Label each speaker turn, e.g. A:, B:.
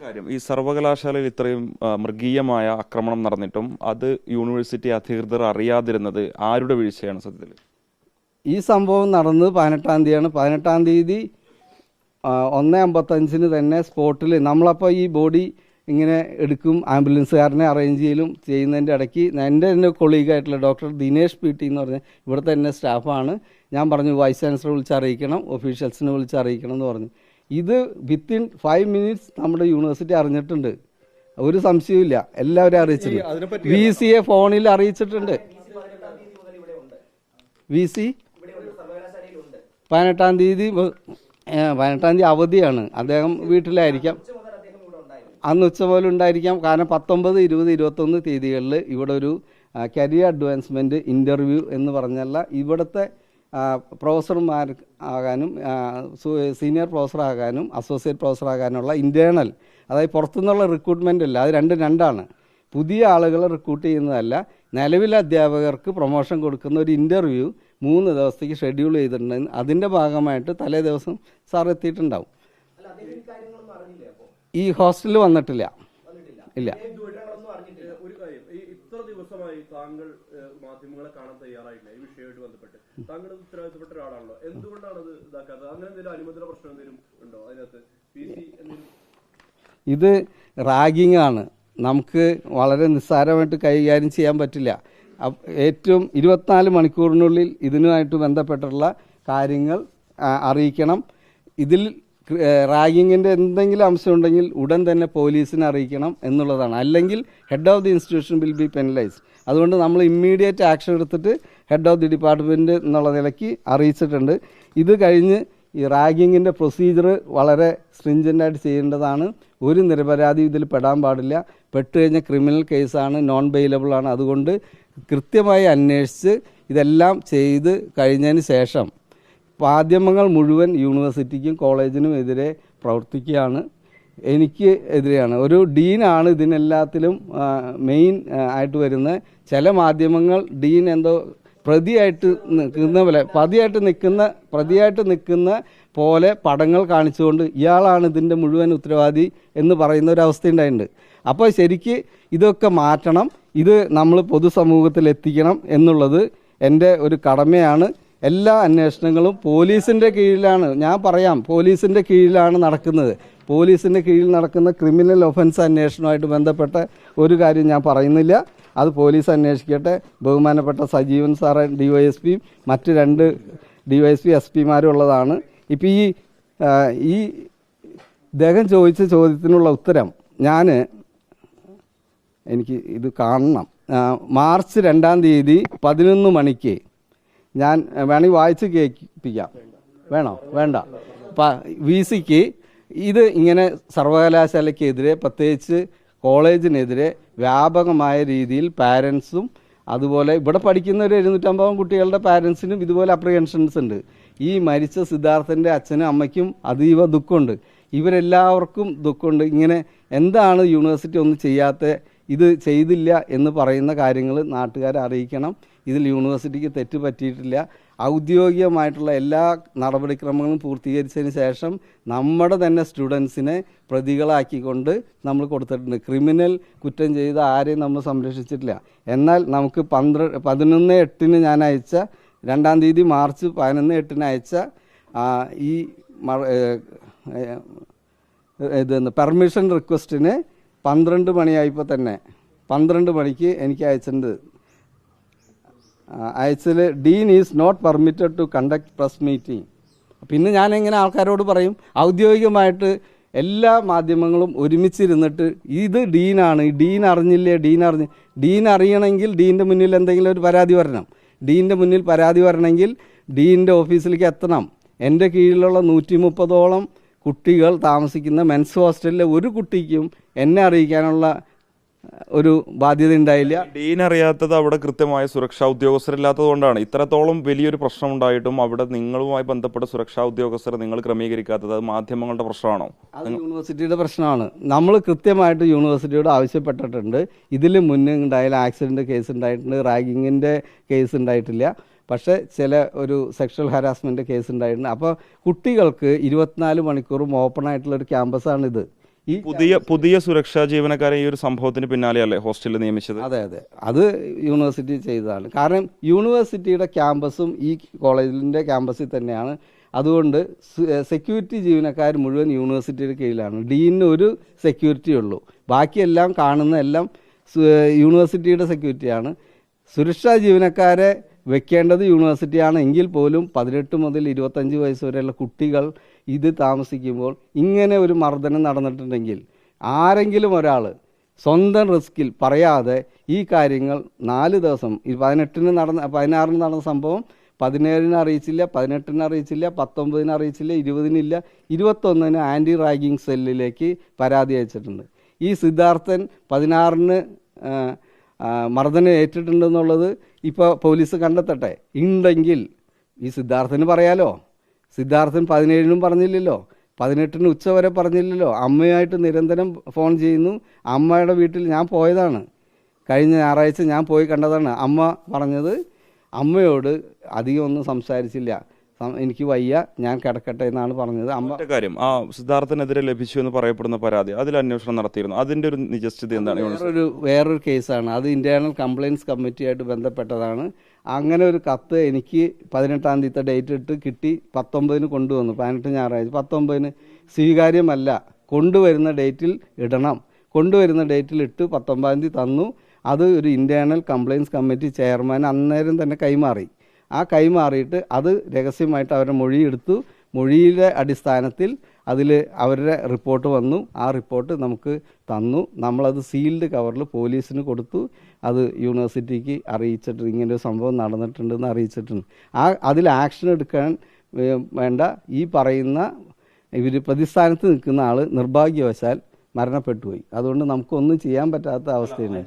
A: കാര്യം, ഈ സർവകലാശാലയിൽ ഇത്രയും മൃഗീയമായ ആക്രമണം നടന്നിട്ടും അത് യൂണിവേഴ്സിറ്റി അധികൃതർ അറിയാതിരുന്നത് ആരുടെ വീഴ്ചയാണ് സത്യത്തിൽ?
B: ഈ സംഭവം നടന്നത് 18-ാം തീയതിയാണ്. 18-ാം തീയതി 1:55 തന്നെ സ്പോട്ടിൽ നമ്മളപ്പോൾ ഈ ബോഡി ഇങ്ങനെ എടുക്കും, ആംബുലൻസുകാരനെ അറേഞ്ച് ചെയ്യലും ചെയ്യുന്നതിൻ്റെ ഇടയ്ക്ക് എൻ്റെ തന്നെ കൊളീഗായിട്ടുള്ള ഡോക്ടർ ദിനേഷ് പി ടി എന്ന് പറഞ്ഞ ഇവിടുത്തെ തന്നെ സ്റ്റാഫാണ്. ഞാൻ പറഞ്ഞു വൈസ് ചാൻസലറെ വിളിച്ചറിയിക്കണം, ഒഫീഷ്യൽസിനെ വിളിച്ചറിയിക്കണം എന്ന് പറഞ്ഞു. ഇത് വിത്തിൻ 5 മിനിറ്റ്സ് നമ്മുടെ യൂണിവേഴ്സിറ്റി അറിഞ്ഞിട്ടുണ്ട്. ഒരു സംശയവുമില്ല, എല്ലാവരും അറിയിച്ചിട്ടുണ്ട്. VC ഫോണിൽ അറിയിച്ചിട്ടുണ്ട്. VC 18-ാം തീയതി അവധിയാണ്. അദ്ദേഹം വീട്ടിലായിരിക്കാം, അന്ന് ഉച്ച മുതൽ ഉണ്ടായിരിക്കാം. കാരണം 19, 20, 21 തീയതികളിൽ ഇവിടെ ഒരു കരിയർ അഡ്വാൻസ്മെൻറ്റ് ഇൻ്റർവ്യൂ എന്ന് പറഞ്ഞല്ല, ഇവിടുത്തെ പ്രൊഫസർമാർ ആകാനും സീനിയർ പ്രൊഫസറാകാനും അസോസിയേറ്റ് പ്രൊഫസറാകാനുള്ള ഇൻറ്റേർണൽ, അതായത് പുറത്തുനിന്നുള്ള റിക്രൂട്ട്മെൻ്റ് അല്ല, അത് രണ്ടാണ്. പുതിയ ആളുകളെ റിക്രൂട്ട് ചെയ്യുന്നതല്ല, നിലവിലെ അധ്യാപകർക്ക് പ്രൊമോഷൻ കൊടുക്കുന്ന ഒരു ഇൻ്റർവ്യൂ 3 ദിവസത്തേക്ക് ഷെഡ്യൂൾ ചെയ്തിട്ടുണ്ടെന്ന് അതിൻ്റെ ഭാഗമായിട്ട് തലേ ദിവസം സാർ എത്തിയിട്ടുണ്ടാവും. ഈ ഹോസ്റ്റലിൽ വന്നിട്ടില്ല, ഇല്ല.
C: ഒരു കാര്യം, ഇത്ര ദിവസമായി താങ്കൾ മാധ്യമങ്ങളെ കാണാൻ തയ്യാറായില്ല ഈ വിഷയമായിട്ട് ബന്ധപ്പെട്ട്. താങ്കൾ ഉത്തരവാദിത്തപ്പെട്ട ഒരാളാണല്ലോ, എന്തുകൊണ്ടാണ് അത് ഇതാക്കാത്തത്? അങ്ങനെ എന്തെങ്കിലും അനുമതിയുടെ പ്രശ്നം എന്തെങ്കിലും ഉണ്ടോ അതിനകത്ത്?
B: ഇത് റാഗിംഗ് ആണ്. നമുക്ക് വളരെ നിസ്സാരമായിട്ട് കൈകാര്യം ചെയ്യാൻ പറ്റില്ല. ഏറ്റവും 24 മണിക്കൂറിനുള്ളിൽ ഇതിനുമായിട്ട് ബന്ധപ്പെട്ടുള്ള കാര്യങ്ങൾ അറിയിക്കണം. ഇതിൽ റാഗിങ്ങിൻ്റെ എന്തെങ്കിലും അംശം ഉണ്ടെങ്കിൽ ഉടൻ തന്നെ പോലീസിനെ അറിയിക്കണം എന്നുള്ളതാണ്. അല്ലെങ്കിൽ head of the institution will be penalised. അതുകൊണ്ട് നമ്മൾ ഇമ്മീഡിയറ്റ് ആക്ഷൻ എടുത്തിട്ട് ഹെഡ് ഓഫ് ദി ഡിപ്പാർട്ട്മെൻറ്റ് എന്നുള്ള നിലയ്ക്ക് അറിയിച്ചിട്ടുണ്ട്. ഇത് കഴിഞ്ഞ് ഈ റാഗിങ്ങിൻ്റെ പ്രൊസീജിയർ വളരെ സ്ട്രിഞ്ചൻ്റായിട്ട് ചെയ്യേണ്ടതാണ്. ഒരു നിരപരാധി ഇതിൽ പെടാൻ പാടില്ല. പെട്ടുകഴിഞ്ഞ ക്രിമിനൽ കേസാണ്, നോൺ ബെയിലബിളാണ്. അതുകൊണ്ട് കൃത്യമായി അന്വേഷിച്ച് ഇതെല്ലാം ചെയ്ത് കഴിഞ്ഞതിന് ശേഷം മാധ്യമങ്ങൾ മുഴുവൻ യൂണിവേഴ്സിറ്റിക്കും കോളേജിനും എതിരെ പ്രവർത്തിക്കുകയാണ്, എനിക്ക് എതിരെയാണ്. ഒരു ഡീനാണ് ഇതിനെല്ലാത്തിലും മെയിൻ ആയിട്ട് വരുന്നത്. ചില മാധ്യമങ്ങൾ ഡീൻ എന്തോ പ്രതിയായിട്ട് നിൽക്കുന്ന പോലെ പ്രതിയായിട്ട് നിൽക്കുന്ന പോലെ പടങ്ങൾ കാണിച്ചുകൊണ്ട് ഇയാളാണ് ഇതിൻ്റെ മുഴുവൻ ഉത്തരവാദി എന്ന് പറയുന്ന ഒരു അവസ്ഥയുണ്ടായിട്ടുണ്ട്. അപ്പോൾ ശരിക്ക് ഇതൊക്കെ മാറ്റണം, ഇത് നമ്മൾ പൊതുസമൂഹത്തിൽ എത്തിക്കണം എന്നുള്ളത് എൻ്റെ ഒരു കടമയാണ്. എല്ലാ അന്വേഷണങ്ങളും പോലീസിൻ്റെ കീഴിലാണ്. ഞാൻ പറയാം, പോലീസിൻ്റെ കീഴിലാണ് നടക്കുന്നത്. പോലീസിൻ്റെ കീഴിൽ നടക്കുന്ന ക്രിമിനൽ ഒഫൻസ് അന്വേഷണവുമായിട്ട് ബന്ധപ്പെട്ട ഒരു കാര്യം ഞാൻ പറയുന്നില്ല. അത് പോലീസ് അന്വേഷിക്കട്ടെ. ബഹുമാനപ്പെട്ട സജീവൻ സാറ് DYSP, മറ്റ് 2 DYSP SP-മാരും ഉള്ളതാണ്. ഇപ്പം ഈ ഇദ്ദേഹം ചോദിച്ച ചോദ്യത്തിനുള്ള ഉത്തരം എനിക്ക് ഇത് കാണണം. മാർച്ച് 2-ാം തീയതി 11 മണിക്ക് ഞാൻ വേണമെങ്കിൽ വായിച്ച് കേൾപ്പിക്കാം. വേണ്ട. VCക്ക് ഇത് ഇങ്ങനെ സർവകലാശാലയ്ക്കെതിരെ, പ്രത്യേകിച്ച് കോളേജിനെതിരെ വ്യാപകമായ രീതിയിൽ പാരൻസും അതുപോലെ ഇവിടെ പഠിക്കുന്ന ഒരു 750 കുട്ടികളുടെ പാരൻസിനും ഇതുപോലെ അപ്രിഹെൻഷൻസ് ഉണ്ട്. ഈ മരിച്ച സിദ്ധാർത്ഥൻ്റെ അച്ഛനും അമ്മയ്ക്കും അതീവ ദുഃഖമുണ്ട്. ഇവരെല്ലാവർക്കും ദുഃഖമുണ്ട്. ഇങ്ങനെ എന്താണ് യൂണിവേഴ്സിറ്റി ഒന്നും ചെയ്യാത്ത, ഇത് ചെയ്തില്ല എന്ന് പറയുന്ന കാര്യങ്ങൾ നാട്ടുകാരെ അറിയിക്കണം. ഇതിൽ യൂണിവേഴ്സിറ്റിക്ക് തെറ്റ് പറ്റിയിട്ടില്ല. ഔദ്യോഗികമായിട്ടുള്ള എല്ലാ നടപടിക്രമങ്ങളും പൂർത്തീകരിച്ചതിന് ശേഷം നമ്മുടെ തന്നെ സ്റ്റുഡൻസിനെ പ്രതികളാക്കിക്കൊണ്ട് നമ്മൾ കൊടുത്തിട്ടുണ്ട്. ക്രിമിനൽ കുറ്റം ചെയ്ത ആരെയും നമ്മൾ സംരക്ഷിച്ചിട്ടില്ല. എന്നാൽ നമുക്ക് 11/8 ഞാൻ അയച്ച, 2-ാം തീയതി മാർച്ച് 11/8 അയച്ച ഈ പെർമിഷൻ റിക്വസ്റ്റിന് 12 മണിയായപ്പോൾ തന്നെ 12 മണിക്ക് എനിക്ക് അയച്ചിട്ടുണ്ട്. അയച്ചതിൽ dean is not permitted to conduct press meeting. പിന്നെ ഞാൻ എങ്ങനെ ആൾക്കാരോട് പറയും? ഔദ്യോഗികമായിട്ട് എല്ലാ മാധ്യമങ്ങളും ഒരുമിച്ചിരുന്നിട്ട് ഇത് ഡീനാണ്, ഡീൻ അറിഞ്ഞില്ലേ, ഡീൻ അറിയണമെങ്കിൽ ഡീൻ്റെ മുന്നിൽ എന്തെങ്കിലും ഒരു പരാതി വരണം. ഡീൻ്റെ മുന്നിൽ പരാതി വരണമെങ്കിൽ ഡീൻ്റെ ഓഫീസിലേക്ക് എത്തണം. എൻ്റെ കീഴിലുള്ള 130ഓളം കുട്ടികൾ താമസിക്കുന്ന മെൻസ് ഹോസ്റ്റലിലെ ഒരു കുട്ടിക്കും എന്നെ അറിയിക്കാനുള്ള ഒരു ബാധ്യത ഉണ്ടായില്ല.
A: ഡീൻ അറിയാത്തത് അവിടെ കൃത്യമായ സുരക്ഷാ ഉദ്യോഗസ്ഥരില്ലാത്തത് കൊണ്ടാണ് ഇത്രത്തോളം വലിയൊരു പ്രശ്നം ഉണ്ടായിട്ടും അവിടെ നിങ്ങളുമായി ബന്ധപ്പെട്ട സുരക്ഷാ ഉദ്യോഗസ്ഥരെ നിങ്ങൾ ക്രമീകരിക്കാത്തത്. അത് മാധ്യമങ്ങളുടെ പ്രശ്നമാണോ?
B: അത് യൂണിവേഴ്സിറ്റിയുടെ പ്രശ്നമാണ്. നമ്മൾ കൃത്യമായിട്ട് യൂണിവേഴ്സിറ്റിയോട് ആവശ്യപ്പെട്ടിട്ടുണ്ട്. ഇതിൽ മുന്നേ ഉണ്ടായാലും ആക്സിഡൻറ്റ് കേസ് ഉണ്ടായിട്ടുണ്ട്, റാഗിങ്ങിൻ്റെ കേസ് ഉണ്ടായിട്ടില്ല. പക്ഷേ ചില ഒരു സെക്ഷൽ ഹരാസ്മെൻറ്റ് കേസ് ഉണ്ടായിട്ടുണ്ട്. അപ്പോൾ കുട്ടികൾക്ക് 24 മണിക്കൂറും ഓപ്പൺ ആയിട്ടുള്ളൊരു ക്യാമ്പസാണിത്. ഈ
A: പുതിയ സുരക്ഷാ ജീവനക്കാരെ ഈ ഒരു സംഭവത്തിന് പിന്നാലെയല്ലേ ഹോസ്റ്റലിൽ നിയമിച്ചത്?
B: അതെ അതെ, അത് യൂണിവേഴ്സിറ്റി ചെയ്തതാണ്. കാരണം യൂണിവേഴ്സിറ്റിയുടെ ക്യാമ്പസും ഈ കോളേജിൻ്റെ ക്യാമ്പസിൽ തന്നെയാണ്. അതുകൊണ്ട് സെക്യൂരിറ്റി ജീവനക്കാർ മുഴുവൻ യൂണിവേഴ്സിറ്റിയുടെ കീഴിലാണ്. ഡീനിന് ഒരു സെക്യൂരിറ്റി ഉള്ളൂ, ബാക്കിയെല്ലാം കാണുന്ന എല്ലാം യൂണിവേഴ്സിറ്റിയുടെ സെക്യൂരിറ്റിയാണ്. സുരക്ഷാ ജീവനക്കാരെ വെക്കേണ്ടത് യൂണിവേഴ്സിറ്റിയാണ്. എങ്കിൽ പോലും 18 മുതൽ 25 വയസ്സ് വരെയുള്ള കുട്ടികൾ ഇത് താമസിക്കുമ്പോൾ ഇങ്ങനെ ഒരു മർദ്ദനം നടന്നിട്ടുണ്ടെങ്കിൽ ആരെങ്കിലും ഒരാൾ സ്വന്തം റിസ്കിൽ പറയാതെ ഈ കാര്യങ്ങൾ 4 ദിവസം 16-ന് നടന്ന സംഭവം 17-ന് അറിയിച്ചില്ല, 18-ന് അറിയിച്ചില്ല, 19-ന് അറിയിച്ചില്ല, 20-നില്ല, 21-ന് ആൻറ്റി റാഗിങ് സെല്ലിലേക്ക് പരാതി അയച്ചിട്ടുണ്ട്. ഈ സിദ്ധാർത്ഥൻ 16-ന് മർദ്ദനം ഏറ്റിട്ടുണ്ടെന്നുള്ളത് ഇപ്പോൾ പോലീസ് കണ്ടെത്തട്ടെ. ഉണ്ടെങ്കിൽ ഈ സിദ്ധാർത്ഥന് പറയാലോ. സിദ്ധാർത്ഥൻ 17-നും പറഞ്ഞില്ലല്ലോ, 18-ന് ഉച്ചവരെ പറഞ്ഞില്ലല്ലോ. അമ്മയായിട്ട് നിരന്തരം ഫോൺ ചെയ്യുന്നു. അമ്മയുടെ വീട്ടിൽ ഞാൻ പോയതാണ്, കഴിഞ്ഞ ഞായറാഴ്ച ഞാൻ പോയി കണ്ടതാണ്. അമ്മ പറഞ്ഞത് അമ്മയോട് അധികം ഒന്നും സംസാരിച്ചില്ല, എനിക്ക് വയ്യ, ഞാൻ കിടക്കട്ടെ എന്നാണ് പറഞ്ഞത്. അമ്മ
A: കാര്യം ആ സിദ്ധാർത്ഥനെതിരെ ലഭിച്ചു എന്ന് പറയപ്പെടുന്ന പരാതി, അതിൽ അന്വേഷണം നടത്തിയിരുന്നു. അതിന്റെ ഒരു നിജസ്ഥിതി എന്താണ്?
B: വേറൊരു കേസാണ് അത്. ഇന്റേണൽ കംപ്ലയിൻസ് കമ്മിറ്റിയായിട്ട് ബന്ധപ്പെട്ടതാണ്. അങ്ങനെ ഒരു കത്ത് എനിക്ക് 18-ാം തീയതി ഡേറ്റ് ഇട്ട് കിട്ടി. 19-ന് കൊണ്ടുവന്നു. 18 ഞായറാഴ്ച, 19-ന് സ്വീകാര്യമല്ല, കൊണ്ടുവരുന്ന ഡേറ്റിൽ ഇടണം. കൊണ്ടുവരുന്ന ഡേറ്റിൽ ഇട്ട് 19-ാം തീയതി തന്നു. അത് ഒരു ഇന്റേണൽ കംപ്ലയിൻസ് കമ്മിറ്റി ചെയർമാൻ അന്നേരം തന്നെ കൈമാറി. ആ കൈമാറിയിട്ട് അത് രഹസ്യമായിട്ട് അവരുടെ മൊഴിയെടുത്തു. മൊഴിയുടെ അടിസ്ഥാനത്തിൽ അതിൽ അവരുടെ റിപ്പോർട്ട് വന്നു. ആ റിപ്പോർട്ട് നമുക്ക് തന്നു. നമ്മളത് സീൽഡ് കവറിൽ പോലീസിന് കൊടുത്തു. അത് യൂണിവേഴ്സിറ്റിക്ക് അറിയിച്ചിട്ട് ഇങ്ങനൊരു സംഭവം നടന്നിട്ടുണ്ടെന്ന് അറിയിച്ചിട്ടുണ്ട്. അതിൽ ആക്ഷൻ എടുക്കാൻ വേണ്ട ഈ പറയുന്ന ഇവർ പ്രതിസ്ഥാനത്ത് നിൽക്കുന്ന ആൾ നിർഭാഗ്യവശാൽ മരണപ്പെട്ടുപോയി. അതുകൊണ്ട് നമുക്കൊന്നും ചെയ്യാൻ പറ്റാത്ത അവസ്ഥയാണ്.